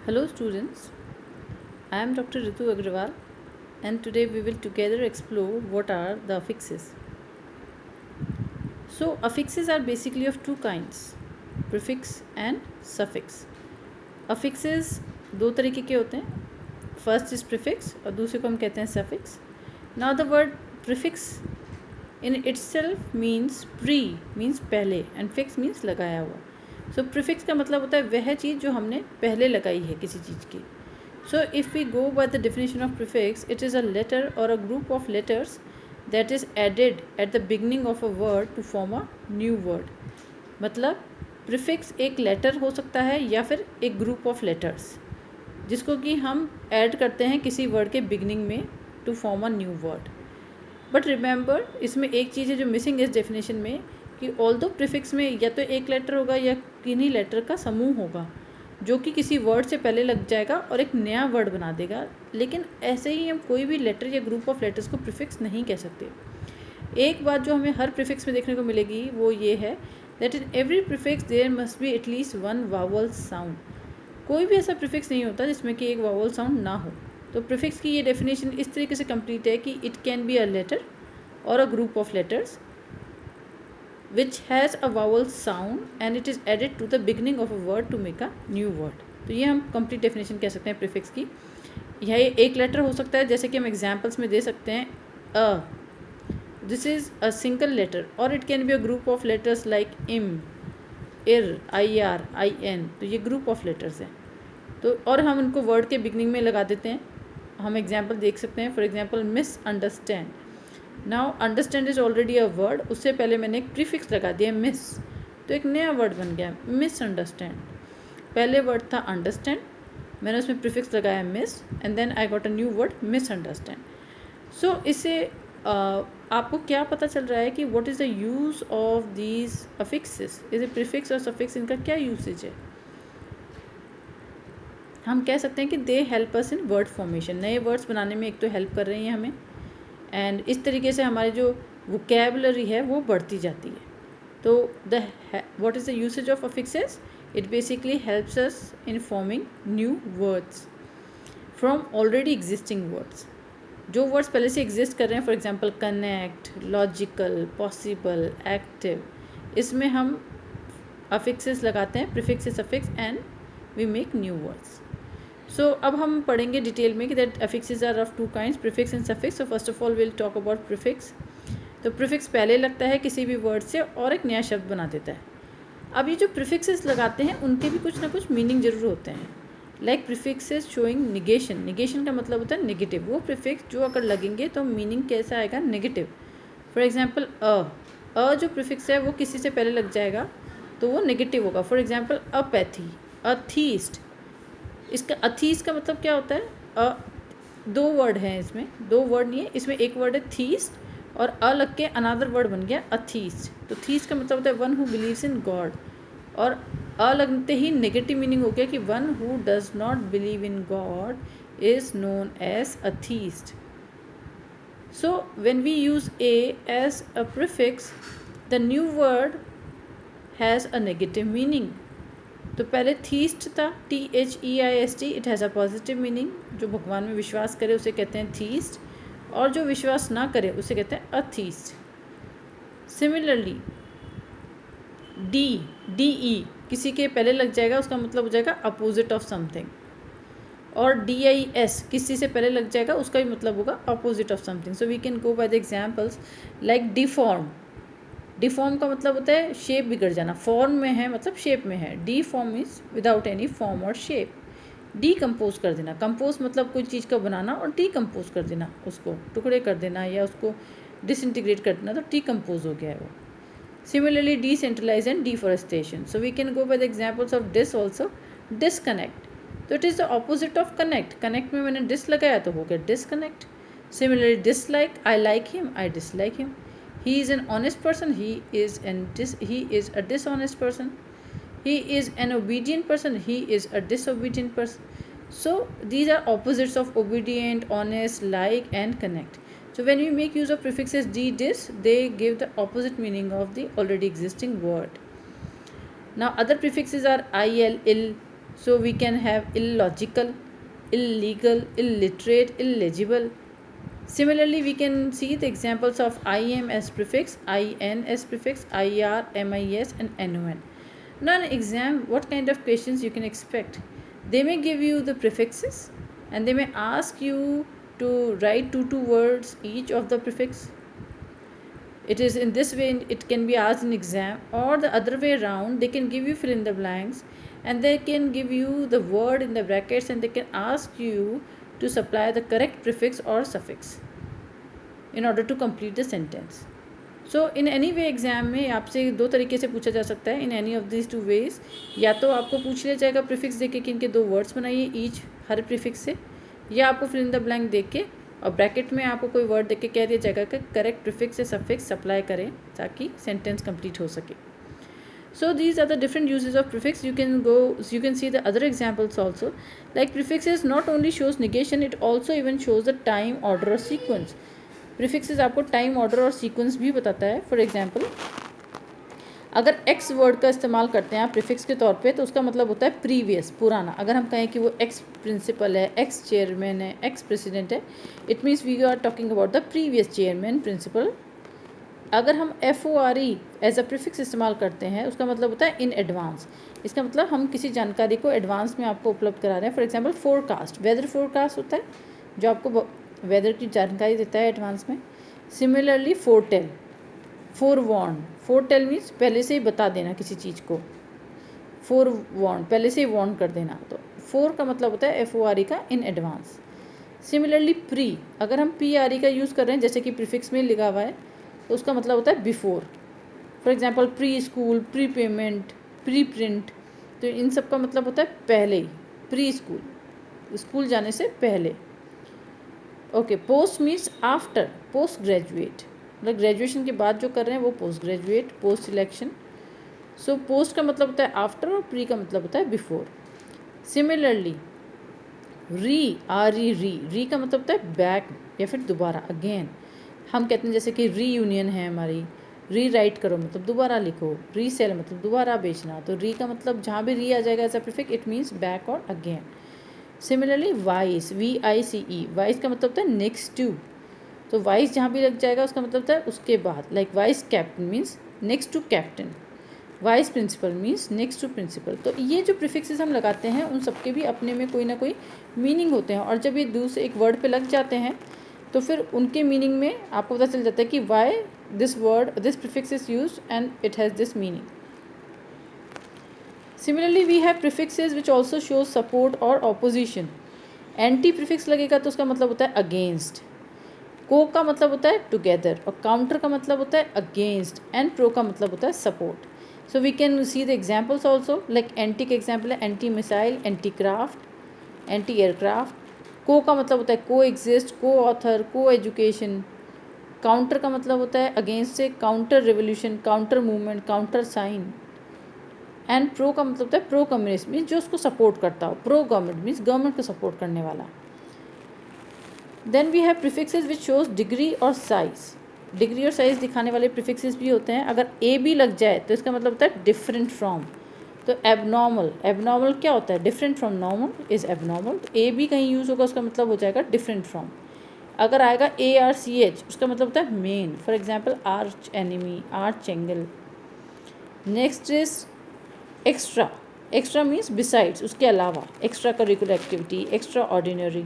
Hello students, I am Dr. Ritu Agrawal and today we will together explore what are the affixes. So affixes are basically of two kinds, prefix and suffix. Affixes दो तरीके के होते हैं, first is prefix और दूसरे को हम कहते हैं suffix. Now the word prefix in itself means pre means पहले एंड फिक्स मीन्स लगाया हुआ. सो प्रीफिक्स का मतलब होता है वह चीज़ जो हमने पहले लगाई है किसी चीज़ की. So if we go by the definition of prefix, it is a letter or a group of letters that is added at the beginning of a word to form a new word. मतलब prefix एक letter हो सकता है या फिर एक group of letters जिसको कि हम ऐड करते हैं किसी वर्ड के बिगनिंग में to form a new word. But remember इसमें एक चीज़ है जो मिसिंग इस डेफिनेशन में कि ऑल्दो प्रीफिक्स में या तो एक लेटर होगा या किन्हीं लेटर का समूह होगा जो कि किसी वर्ड से पहले लग जाएगा और एक नया वर्ड बना देगा, लेकिन ऐसे ही हम कोई भी लेटर या ग्रुप ऑफ लेटर्स को प्रीफिक्स नहीं कह सकते. एक बात जो हमें हर प्रीफिक्स में देखने को मिलेगी वो ये है that in every prefix there must be at least one vowel sound. कोई भी ऐसा प्रीफिक्स नहीं होता जिसमें कि एक वावल साउंड ना हो. तो प्रीफिक्स की ये डेफिनेशन इस तरीके से कंप्लीट है कि it can be a letter और a group of letters which has a vowel sound and it is added to the beginning of a word to make a new word. तो ये हम complete definition कह सकते हैं prefix की. यह एक लेटर हो सकता है जैसे कि हम एग्जांपल्स में दे सकते हैं uh, this is a single letter और it can be a group of letters like im, ir, I R, I N. तो ये ग्रुप ऑफ लेटर्स हैं. तो और हम उनको वर्ड के बिगनिंग में लगा देते हैं. हम एग्जाम्पल देख सकते हैं. For example miss understand. Now understand is already a word, उससे पहले मैंने एक प्रीफिक्स लगा दिया मिस, तो एक नया वर्ड बन गया मिस अंडरस्टैंड. पहले वर्ड था अंडरस्टैंड, मैंने उसमें प्रीफिक्स लगाया mis and then I got a new word misunderstand. So इससे आपको क्या पता चल रहा है कि what is the use of these affixes. इसे प्रीफिक्स और सफिक्स इनका क्या यूसेज है. हम कह सकते हैं कि they help us in word formation. नए वर्ड्स बनाने में एक तो हेल्प कर रही हैं हमें एंड इस तरीके से हमारी जो वोकेबलरी है वो बढ़ती जाती है. तो the what is the usage of affixes. It basically helps us in forming new words from already existing words. जो वर्ड्स पहले से एग्जिस्ट कर रहे हैं, for example connect, logical, possible, active, इसमें हम अफिक्सेस लगाते हैं प्रीफिक्स से suffix and we make new words. So अब हम पढ़ेंगे डिटेल में कि that affixes are of two kinds, prefix and suffix. So first of all will talk about prefix. तो प्रीफिक्स पहले लगता है किसी भी वर्ड से और एक नया शब्द बना देता है. अब ये जो प्रीफिक्सेस लगाते हैं उनके भी कुछ ना कुछ मीनिंग जरूर होते हैं. Like prefixes showing negation. Negation का मतलब होता है नेगेटिव. वो प्रीफिक्स जो अगर लगेंगे तो मीनिंग कैसा आएगा, नेगेटिव. फॉर एग्जाम्पल अ जो प्रीफिक्स है वो किसी से पहले लग जाएगा तो वो नेगेटिव होगा. For example apathy, atheist. इसका अथीस्ट का मतलब क्या होता है. दो वर्ड हैं इसमें, दो वर्ड नहीं है इसमें, एक वर्ड है थीस्ट और अ लग के अनादर वर्ड बन गया अथीस्ट. तो थीस्ट का मतलब होता है one who believes in God और अ लगते ही नेगेटिव मीनिंग हो गया कि one who does not believe in God is known as atheist. So when we use a as a prefix the new word has a negative meaning. तो पहले theist था, THEIST, it has a positive meaning. जो भगवान में विश्वास करे उसे कहते हैं थीस्ट और जो विश्वास ना करे उसे कहते हैं अथीस्ट. सिमिलरली DE किसी के पहले लग जाएगा उसका मतलब हो जाएगा अपोजिट ऑफ समथिंग. और DIS किसी से पहले लग जाएगा उसका भी मतलब होगा opposite of something. So we can go by the examples like deform. Deform का मतलब होता है शेप बिगड़ जाना. फॉर्म में है मतलब शेप में है. D form is without any form और शेप. डीकम्पोज कर देना. कंपोज मतलब कोई चीज़ का बनाना और डीकम्पोज कर देना, उसको टुकड़े कर देना या उसको डिसइंटीग्रेट कर देना, तो डीकम्पोज हो गया है वो. Similarly decentralize and deforestation. So we can go by the examples of dis also. Disconnect तो it is the opposite of connect. Connect में मैंने डिस लगाया तो हो गया disconnect. Similarly dislike, I like him, I dislike him. He is an honest person, he is a dishonest person. He is an obedient person, he is a disobedient person. So these are opposites of obedient, honest, like and connect. So when we make use of prefixes d, dis, they give the opposite meaning of the already existing word. Now other prefixes are il, ill. So we can have illogical, illegal, illiterate, illegible. Similarly, we can see the examples of im as prefix, in as prefix, ir, mis, and non. Now in exam, what kind of questions you can expect? They may give you the prefixes and they may ask you to write two words each of the prefix. It is in this way it can be asked in exam, or the other way around, they can give you fill in the blanks and they can give you the word in the brackets and they can ask you to supply the correct prefix or suffix in order to complete the sentence. So in any way exam में आपसे दो तरीके से पूछा जा सकता है, in any of this two ways. या तो आपको पूछ लिया जाएगा प्रीफिक्स देके कि इनके दो वर्ड्स बनाइए ईच हर प्रीफिक्स से, या आपको फिल इन द ब्लैंक देख के और ब्रैकेट में आपको कोई वर्ड देख के कह दिया जाएगा कि करेक्ट प्रीफिक्स से सफिक्स सप्लाई करें ताकि सेंटेंस कंप्लीट हो सके. So these are the different uses of prefix. You can see the other examples also. Like prefixes not only shows negation, it also even shows the time, order or sequence. Prefixes आपको time, order और sequence भी बताता है. For example, अगर x word का इस्तेमाल करते हैं आप प्रीफिक्स के तौर पे तो उसका मतलब होता है प्रीवियस, पुराना. अगर हम कहें कि वो x प्रिंसिपल है, x चेयरमैन है, x प्रेसिडेंट है, it means we are talking about the previous chairman principal. अगर हम FORE एज अ प्रीफिक्स इस्तेमाल करते हैं उसका मतलब होता है इन एडवांस. इसका मतलब हम किसी जानकारी को एडवांस में आपको उपलब्ध करा रहे हैं. For example forecast, weather forecast होता है जो आपको वेदर की जानकारी देता है एडवांस में. सिमिलरली फोरटेल, फोरवॉर्न, फोरटेल मीन्स पहले से ही बता देना किसी चीज़ को. फोरवॉर्न पहले से ही वॉर्न कर देना. तो फोर का मतलब होता है FORE का इन एडवांस. सिमिलरली प्री, अगर हम PRE का यूज़ कर रहे हैं जैसे कि प्रीफिक्स में लिखा हुआ है तो उसका मतलब होता है before. For example pre school, pre payment, pre print, तो इन सब का मतलब होता है पहले ही. प्री स्कूल, स्कूल जाने से पहले. Okay, post means after, post graduate, मतलब ग्रेजुएशन के बाद जो कर रहे हैं वो post graduate, post selection. So post का मतलब होता है आफ्टर और प्री का मतलब होता है बिफोर. सिमिलरली री, री का मतलब होता है बैक या फिर दोबारा, अगेन. हम कहते हैं जैसे कि रीयूनियन है हमारी, री राइट करो मतलब दोबारा लिखो, रीसेल मतलब दोबारा बेचना. तो री का मतलब जहाँ भी री आ जाएगा as a prefix it means back और again. Similarly vice, VICE, vice का मतलब होता है नेक्स्ट टू. तो वाइस जहाँ भी लग जाएगा उसका मतलब होता है उसके बाद. Like vice captain means next to captain, vice principal means next to principal. तो ये जो प्रीफिक्सेस हम लगाते हैं उन सबके भी अपने में कोई ना कोई मीनिंग होते हैं, और जब ये दूसरे एक वर्ड पे लग जाते हैं तो फिर उनके मीनिंग में आपको पता चल जाता है कि why this word, this prefix is used and it has this meaning. Similarly we have prefixes which also shows support और ऑपोजिशन. एंटी प्रीफिक्स लगेगा तो उसका मतलब होता है अगेंस्ट. को का मतलब होता है टुगेदर, और काउंटर का मतलब होता है अगेंस्ट, एंड प्रो का मतलब होता है support. So we can see the examples also. Like anti का एग्जाम्पल है anti missile, anti craft, anti aircraft. को का मतलब होता है को एग्जिस्ट, को ऑथर, को एजुकेशन. काउंटर का मतलब होता है अगेंस्ट से counter revolution, counter movement, counter sign. And pro का मतलब होता है प्रो कम्युनिस्ट मीन्स जो उसको सपोर्ट करता हो. प्रो गवर्नमेंट मीन्स गवर्नमेंट को सपोर्ट करने वाला. Then we have prefixes which shows degree और साइज. डिग्री और साइज दिखाने वाले प्रीफिक्सेस भी होते हैं. अगर AB लग जाए तो इसका मतलब होता है डिफरेंट फ्रॉम. तो एबनॉर्मल, एबनॉर्मल क्या होता है? Different from normal is abnormal. तो AB कहीं यूज़ होगा उसका मतलब हो जाएगा डिफरेंट फ्रॉम. अगर आएगा ARCH उसका मतलब होता है main. For example arch enemy, arch angle. Next is extra. Extra means besides, उसके अलावा, extra curricular activity, extra ordinary.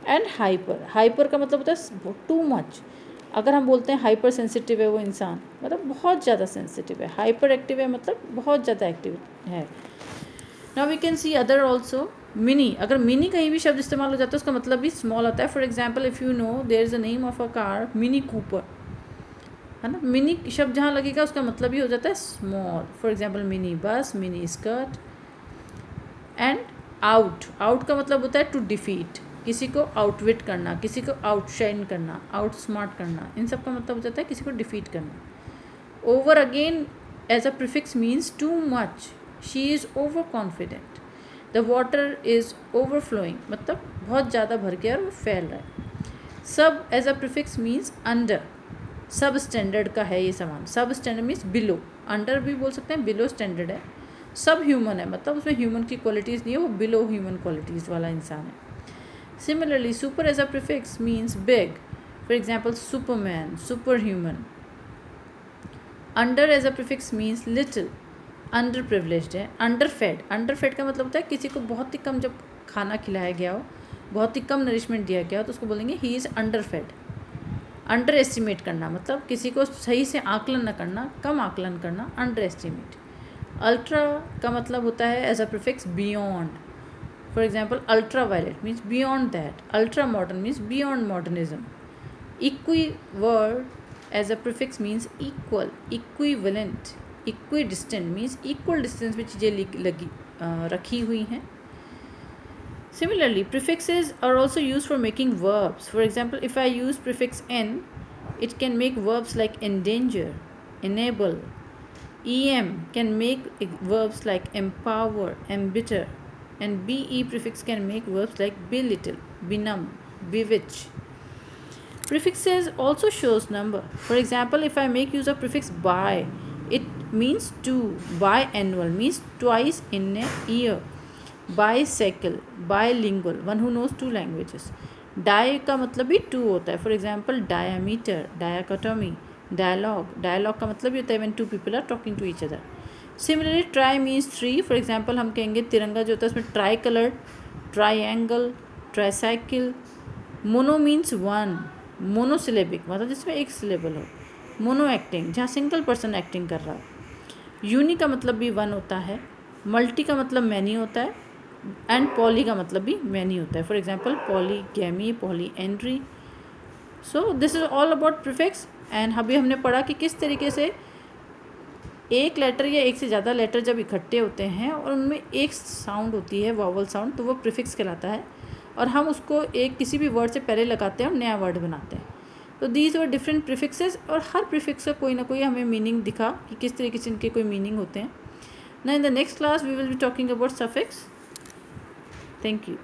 And hyper, hyper का मतलब होता है टू मच. अगर हम बोलते हैं हाइपर सेंसिटिव है वो इंसान, मतलब बहुत ज़्यादा सेंसिटिव है. हाइपर एक्टिव है मतलब बहुत ज़्यादा एक्टिव है. Now we can see other also. Mini, अगर मिनी कहीं भी शब्द इस्तेमाल हो जाता है उसका मतलब भी स्मॉल आता है. For example if you know there is a name of a car Mini Cooper, है ना. मिनी शब्द जहाँ लगेगा उसका मतलब ही हो जाता है small. For example mini bus, mini skirt. And out, out का मतलब होता है टू डिफीट, किसी को आउटविट करना, किसी को आउटशाइन करना, आउट स्मार्ट करना. इन सब का मतलब हो जाता है किसी को डिफीट करना. Over again as a prefix means too much. She is over confident. The water is overflowing, मतलब बहुत ज़्यादा भर गया और वो फैल रहा है. Sub as a prefix means under, sub standard का है ये सामान. सब स्टैंडर्ड मीन्स बिलो. अंडर भी बोल सकते हैं, बिलो स्टैंडर्ड है. सब ह्यूमन है, मतलब उसमें ह्यूमन की क्वालिटीज़ नहीं है, वो बिलो ह्यूमन क्वालिटीज़ वाला इंसान है. Similarly super as a prefix means big. For example superman, super human. Under as a prefix means little, under privileged है. अंडर फेड, अंडर फेड का मतलब होता है किसी को बहुत ही कम जब खाना खिलाया गया हो, बहुत ही कम नरिशमेंट दिया गया हो, तो उसको बोलेंगे he is under fed. Under estimate करना मतलब किसी को सही से आकलन न करना, कम आकलन करना, अंडर एस्टिमेट. अल्ट्रा का मतलब होता है as a prefix beyond. For example ultra violet means beyond that. Ultra modern means beyond modernism. Equi word as a prefix means equal, equivalent. Equi distant means equal distance में चीज़ें रखी हुई हैं. Similarly, prefixes are also used for making verbs. For example, if I use prefix n, it can make verbs like endanger, enable. em can make verbs like empower, embitter. And be prefix can make verbs like belittle, benumb, bewitch. Prefixes also shows number. For example, if I make use of prefix bi, it means two. Biannual means twice in a year. Bicycle, bilingual, one who knows two languages. Di का मतलब भी two होता है. For example diameter, dichotomy, dialogue. Dialogue का मतलब भी होता है when two people are talking to each other. Similarly tri means three. For example हम कहेंगे तिरंगा जो होता है उसमें tri coloured, triangle, tricycle. Mono means one, monosyllabic मतलब जिसमें एक सिलेबल हो. मोनो एक्टिंग जहाँ सिंगल पर्सन एक्टिंग कर रहा हो. यूनी का मतलब भी वन होता है. मल्टी का मतलब मैनी होता है. एंड पॉली का मतलब भी मैनी होता है. For example polygamy, polyandry. So this is all about prefix. And अभी हमने पढ़ा कि किस तरीके से एक लेटर या एक से ज़्यादा लेटर जब इकट्ठे होते हैं और उनमें एक साउंड होती है, वॉवल साउंड, तो वो प्रीफिक्स कहलाता है. और हम उसको एक किसी भी वर्ड से पहले लगाते हैं और नया वर्ड बनाते हैं. तो दीज वर डिफरेंट प्रीफिक्सेस. और हर प्रीफिक्स का कोई ना कोई हमें मीनिंग दिखा कि किस तरीके से इनके कोई मीनिंग होते हैं. Now in the next class we will be talking about suffix. Thank you.